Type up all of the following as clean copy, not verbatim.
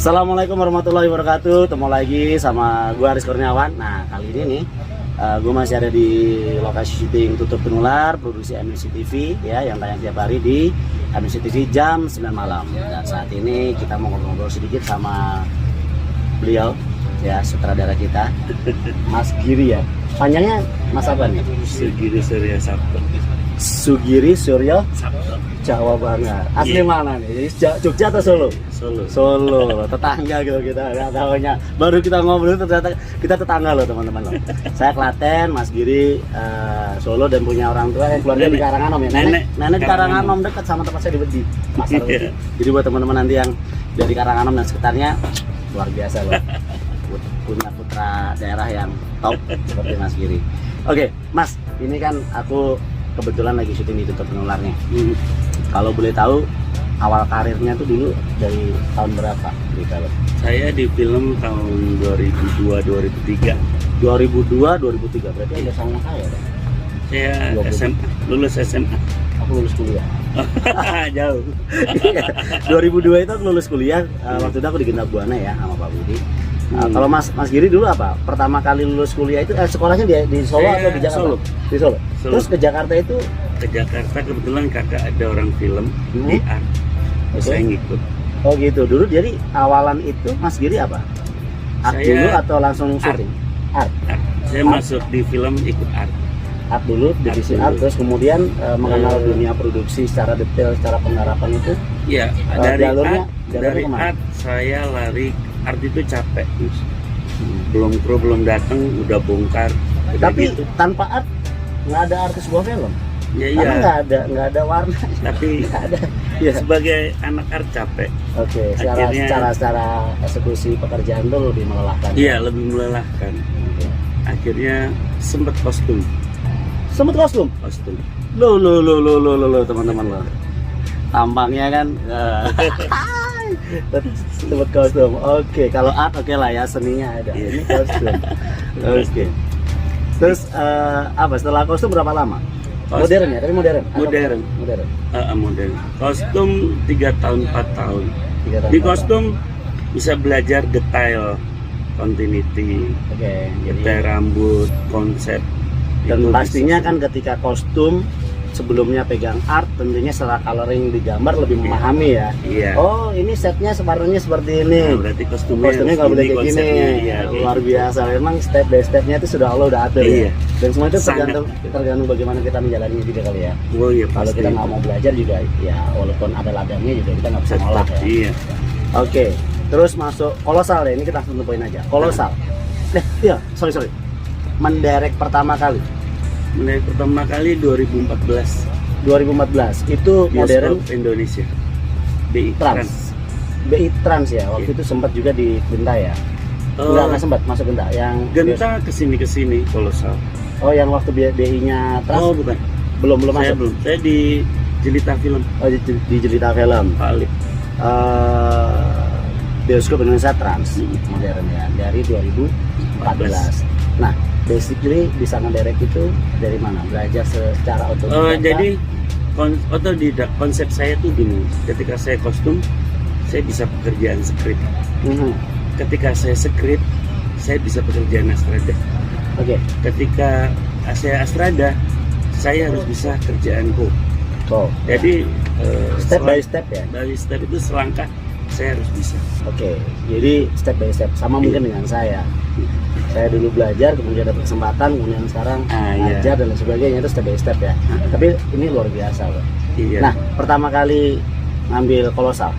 Assalamualaikum warahmatullahi wabarakatuh. Ketemu lagi sama gue Aris Kurniawan. Nah, kali ini nih gue masih ada di lokasi syuting Tutur Penular produksi MNC TV ya, yang tayang tiap hari di MNC TV jam 9 malam. Dan saat ini kita mau ngobrol sedikit sama beliau ya, sutradara kita Mas Giri ya. Panjangnya Mas apa nih? Sugiri Surya Sabto. Sugiri Surya Sabto. Jawa banget. Asli mana nih? Jogja atau Solo? Solo. Solo, tetangga gitu kita nggak tahunya. Baru kita ngobrol ternyata kita tetangga loh teman-teman loh. Saya Klaten, Mas Giri Solo, dan punya orang tua yang keluarga di Karanganom ya. Nenek di Karanganom, dekat sama tempat saya di Wedi, Pasar Wedi. Jadi buat teman-teman nanti yang dari Karanganom dan sekitarnya, luar biasa loh. Punya putra daerah yang top seperti Mas Giri. Oke, Mas, ini kan aku kebetulan lagi syuting di Tutur Penularnya. Kalau boleh tahu awal karirnya tuh dulu dari tahun berapa di film? Saya di film tahun 2002-2003. 2002-2003, berarti udah sama kaya deh. Saya SMA, lulus SMA. Aku lulus kuliah. Jauh. 2002 itu aku lulus kuliah. Waktu itu aku di Gendak Buana ya sama Pak Budi. Kalau Mas Giri dulu apa? Pertama kali lulus kuliah itu sekolahnya di Solo atau di Jakarta? Solo. Di Solo. Terus ke Jakarta itu? Ke Jakarta kebetulan kakak ada orang film di art. Saya ngikut. Oh gitu. Dulu jadi awalan itu Mas Giri apa? Art Saya dulu atau langsung syuting? Art. Saya masuk di film ikut art. Art dulu, divisi art, terus kemudian mengenal dunia produksi secara detail, secara penggarapan itu. Iya, jalurnya dari kemana? art saya lari. Art itu capek, belum kru belum datang udah bongkar. Tapi gitu. tanpa art nggak ada arti sebuah film. Ya, Karena iya. nggak ada warna. Tapi nggak ada. Ya. Sebagai anak art capek. Oke, Akhirnya- secara eksekusi pekerjaan tuh lebih melelahkan. Iya, lebih melelahkan. Oke. Akhirnya sempet kostum. Sempet kostum. Lo teman-teman lo. Tampangnya kan. Sempet kostum. Oke, kalau art oke lah ya, seninya ada. Ini kostum. Oke. Terus apa setelah kostum berapa lama? Modern ya, tapi modern. Modern. Modern. Kostum 3 tahun 4 tahun. Di kostum bisa belajar detail, continuity, Oke, detail rambut, konsep. dan Itu pastinya bisa. kan ketika kostum sebelumnya pegang art, tentunya secara coloring di gambar lebih memahami ya. Iya. Oh, ini setnya separuhnya seperti ini. Nah, berarti kostumnya Kostumnya nggak boleh kayak gini. konsepnya, iya, Luar gitu. biasa. Memang step by stepnya itu sudah Allah udah atur Iya. ya. Dan semua itu Sangat. tergantung bagaimana kita menjalaninya juga kali ya. Oh iya, Kalau pasti. kita nggak mau belajar juga, ya walaupun ada ladangnya juga kita nggak bisa Tetap, nolak ya. Iya. Oke, terus masuk kolosal ya. Ini kita langsung tentuin aja. Kolosal. Iya, sorry. Mendirect pertama kali. Mulai pertama kali 2014 2014 itu modern Bioskop Indonesia BI Trans. BI Trans ya. Waktu itu sempat juga di Genta ya. Enggak sempat masuk Genta. Yang Genta kesini kolosal. Oh, yang waktu BI-nya Trans. Oh bukan, belum saya masuk. belum. Saya di Jelita Film Oh, di Jelita Film. Valid. Bioskop Indonesia Trans modern ya, dari 2014. Nah, basically bisa ngedirect itu dari mana? Belajar secara otodidak? Jadi otodidak. Konsep saya tuh gini, ketika saya kostum saya bisa pekerjaan skrip. Ketika saya skrip saya bisa pekerjaan astrada. Oke. Ketika saya astrada saya harus bisa kerjaan co. Jadi Step by step ya. dari step itu selangkah saya harus bisa. Oke, jadi step by step sama mungkin dengan saya. Saya dulu belajar, kemudian dapat kesempatan, kemudian sekarang ngajar dan lain sebagainya, itu step by step ya. Tapi ini luar biasa loh. Iya. Nah, pertama kali ngambil kolosal.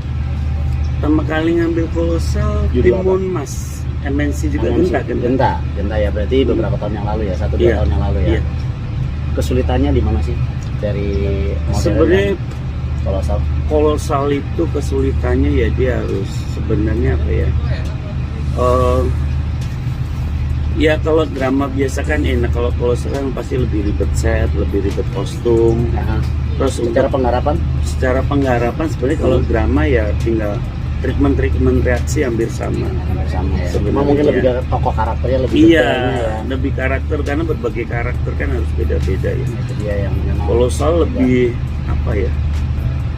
Pertama kali ngambil kolosal Judul Timun Mas. MNC juga Genta. Genta ya, berarti beberapa tahun yang lalu ya, 1-2 Iya. tahun yang lalu ya. Iya. Kesulitannya di mana sih dari modern Sebenarnya kolosal? kolosal itu kesulitannya ya dia harus sebenarnya apa ya? Ya kalau drama biasa kan enak, kalau kolosal kan pasti lebih ribet set, lebih ribet kostum. Terus Secara penggarapan? Secara penggarapan sebenarnya kalau drama ya tinggal treatment reaksi hampir sama. Sama ya. Sebenarnya Cuma mungkin lebih ya. ke tokoh karakternya lebih Iya, detailnya ya. lebih karakter karena berbagai karakter kan harus beda-beda ya. Itu dia yang memang Kolosal lebih apa ya?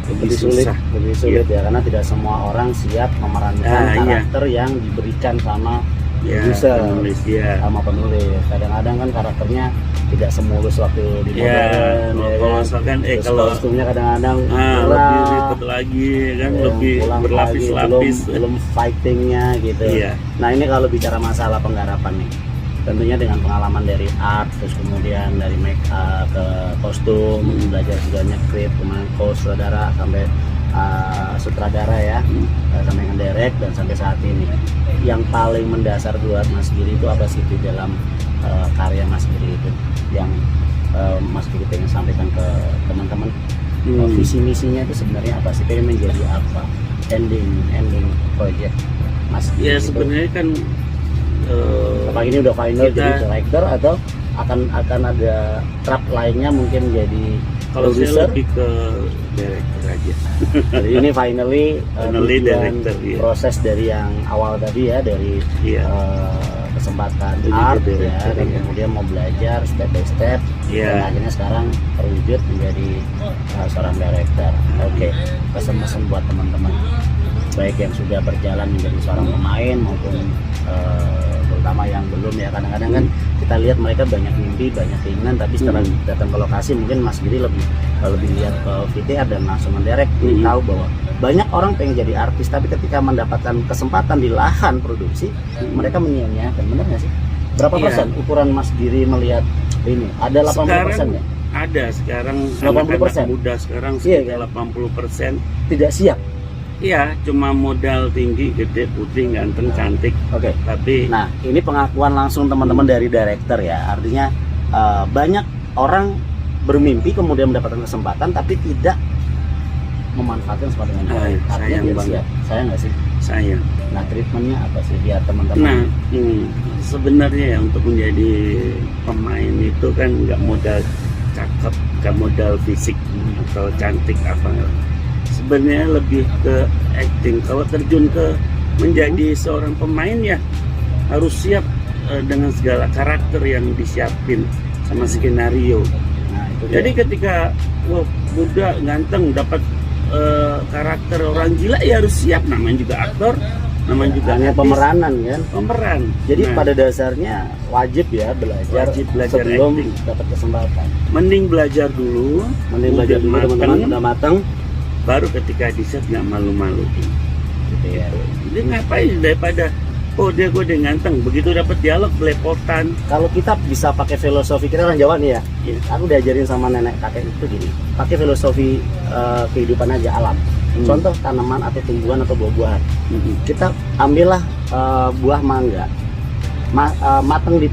lebih sulit, susah. lebih sulit ya, karena tidak semua orang siap memerankan karakter yang diberikan sama user, penulis, sama penulis. Kadang-kadang kan karakternya tidak semulus waktu di modern, kalau misalkan kalau kostumnya kadang-kadang lebih ribet lagi kan, lebih berlapis-lapis, belum fightingnya gitu. Nah ini kalau bicara masalah penggarapan nih, tentunya dengan pengalaman dari art, terus kemudian dari make up ke kostum, belajar juga nge-create, kemudian sutradara sampai sutradara ya, sampai ngedirect dan sampai saat ini, yang paling mendasar buat Mas Giri itu apa sih di dalam karya Mas Giri itu yang Mas Giri pengen sampaikan ke teman-teman? Visi misinya itu sebenarnya apa sih, pengen menjadi apa, ending project Mas Giri? Ya sebenarnya kan apakah ini udah final jadi director atau akan ada trap lainnya mungkin jadi kalau producer? Saya lebih ke director aja. Jadi ini finally director, proses dari yang awal tadi ya, dari kesempatan art ya, dan kemudian mau belajar step by step, dan akhirnya sekarang terwujud menjadi seorang director. Oke, pesan-pesan buat teman-teman baik yang sudah berjalan menjadi seorang pemain maupun terutama yang belum ya, kadang-kadang kan kita lihat mereka banyak mimpi, banyak keinginan, tapi setelah datang ke lokasi mungkin Mas Giri lebih lihat ke VTR dan langsung mendirect, tahu bahwa banyak orang pengen jadi artis tapi ketika mendapatkan kesempatan di lahan produksi mereka menyia-nyiakan. Benar nggak sih? Berapa persen ukuran Mas Giri melihat ini? Ada 80% ya? Ada sekarang 80% muda sekarang kan? 80% tidak siap. Iya, cuma modal tinggi, gede, putih, ganteng, cantik. Oke. Tapi, nah ini pengakuan langsung teman-teman dari director ya. Artinya banyak orang bermimpi kemudian mendapatkan kesempatan tapi tidak memanfaatkan sempat dengan baik. Artinya dia siap. Sayang nggak sih? Sayang. Nah treatmentnya apa sih biar teman-teman? Nah, sebenarnya ya untuk menjadi pemain itu kan nggak modal cakep, nggak modal fisik atau cantik apa. Sebenarnya lebih ke acting. Kalau terjun ke menjadi seorang pemain ya harus siap dengan segala karakter yang disiapin sama skenario. Nah, jadi ketika muda ganteng dapat karakter orang gila ya harus siap, namanya juga aktor, namanya juga pemeranan kan, pemeran. Jadi pada dasarnya wajib ya belajar sebelum dapat kesempatan. Mending belajar dulu teman-teman, udah matang, baru ketika di set nggak malu-malu gitu ya. Jadi ngapain daripada gue udah ganteng, begitu dapat dialog belepotan. Kalau kita bisa pakai filosofi, kita orang Jawa nih ya, aku diajarin sama nenek kakek itu gini, pakai filosofi kehidupan aja alam. Contoh tanaman atau tumbuhan atau buah-buahan, kita ambillah buah mangga mateng di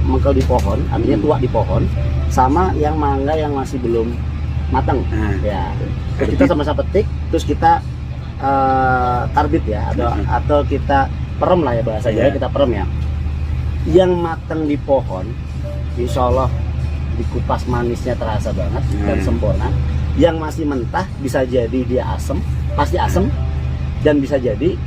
mengkel di pohon, artinya tua di pohon, sama yang mangga yang masih belum matang. Ya, kita sama-sama petik, terus kita karbit ya, atau kita perem lah ya, bahasa Jawa kita perem ya. Yang matang di pohon, insya Allah dikupas manisnya terasa banget dan sempurna. Yang masih mentah bisa jadi dia asem, pasti asem, dan bisa jadi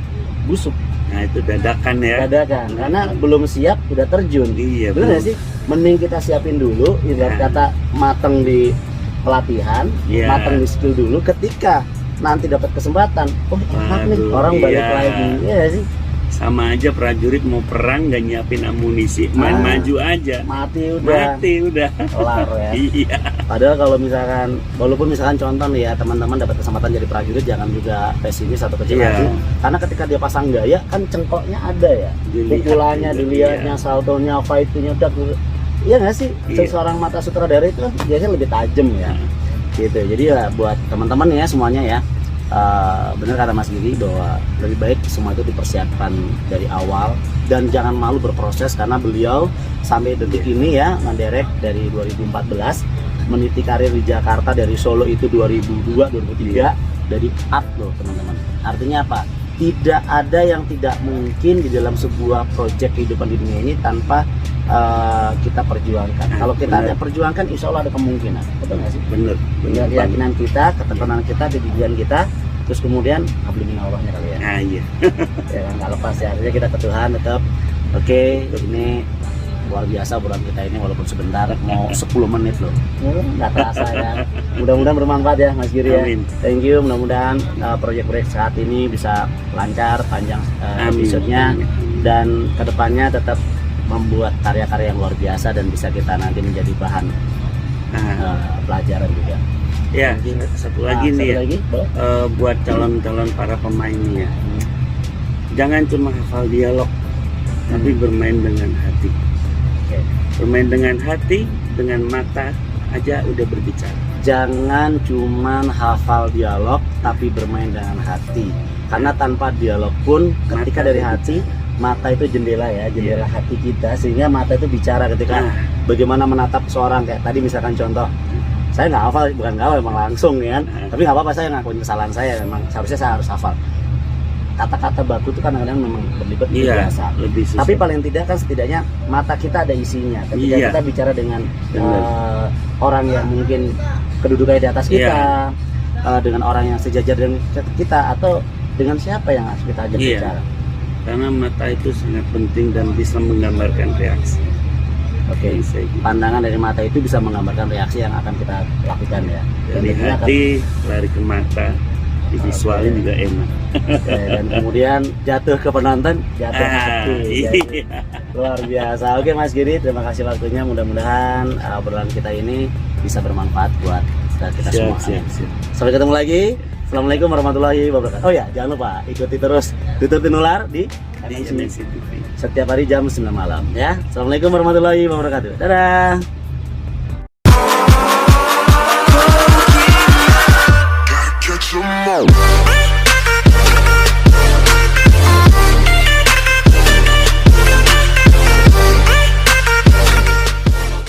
busuk. Nah itu dadakan ya. Dadakan, karena belum siap udah terjun. Iya, bener nggak sih? Mending kita siapin dulu, ibarat kata matang di pelatihan, matang di skill dulu. Ketika nanti dapat kesempatan, enak nih, orang balik lagi, ya sih. Sama aja prajurit mau perang nggak nyiapin amunisi, main maju aja, mati udah kelar ya. Iya. Padahal kalau misalkan, walaupun misalkan contoh nih ya, teman-teman dapat kesempatan jadi prajurit, jangan juga pesimis atau kecil hati, karena ketika dia pasang gaya kan cengkoknya ada ya, pukulannya dilihatnya, saltonya, fightingnya udah. Iya nggak sih? Seorang mata sutradara itu kan biasanya lebih tajam ya, gitu. Jadi ya buat teman-teman ya semuanya ya, benar kata Mas Giri bahwa lebih baik semua itu dipersiapkan dari awal dan jangan malu berproses, karena beliau sampai detik ini ya ngedirect dari 2014, meniti karir di Jakarta dari Solo itu 2002-2003 dari art loh teman-teman. Artinya apa? Tidak ada yang tidak mungkin di dalam sebuah proyek kehidupan di dunia ini tanpa kita perjuangkan. Kalau kita ada perjuangkan, insya Allah ada kemungkinan. Betul nggak sih? Bener. Keyakinan kita, ketekunan kita, kegigihan kita, terus kemudian hablimin Allahnya kali ya. Iya. Ya kan, nggak lepas ya. Artinya kita ke Tuhan tetap. Oke, ini luar biasa obrolan kita ini walaupun sebentar, mau 10 menit loh. Nggak terasa ya. Mudah-mudahan bermanfaat ya Mas Giri ya. Amin. Thank you, mudah-mudahan proyek-proyek saat ini bisa lancar, panjang episodenya, dan kedepannya tetap membuat karya-karya yang luar biasa dan bisa kita nanti menjadi bahan pelajaran juga. Ya, satu lagi nih ya, buat calon-calon para pemain nih ya. Jangan cuma hafal dialog, tapi bermain dengan hati. Bermain dengan hati, dengan mata aja udah berbicara. Jangan cuman hafal dialog, tapi bermain dengan hati. Karena tanpa dialog pun, ketika dari hati, mata itu jendela ya, jendela hati kita, sehingga mata itu bicara ketika bagaimana menatap seorang, kayak tadi misalkan contoh. Saya nggak hafal, bukan nggak hafal, emang langsung ya kan. Tapi nggak apa-apa, saya ngakuin kesalahan saya, memang seharusnya saya harus hafal. Kata-kata baku itu kadang-kadang memang berlibat biasa. Lebih susah. Tapi paling tidak kan setidaknya mata kita ada isinya. Ketika kita bicara dengan orang yang mungkin kedudukannya di atas kita, dengan orang yang sejajar dengan kita, atau dengan siapa yang harus kita ajak bicara. Karena mata itu sangat penting dan bisa menggambarkan reaksi. Oke, pandangan dari mata itu bisa menggambarkan reaksi yang akan kita lakukan ya. Dari hati lari ke mata, divisualin juga enak. Dan kemudian jatuh ke penonton, jatuh hati. Luar biasa. Oke Mas Giri, terima kasih waktunya. Mudah-mudahan obrolan kita ini bisa bermanfaat buat kita semua. Sampai ketemu lagi. Assalamualaikum warahmatullahi wabarakatuh. Oh ya, jangan lupa ikuti terus Tutur Tinular di MNC TV setiap hari jam 9 malam ya. Assalamualaikum warahmatullahi wabarakatuh. Dadah. Catch 'em all.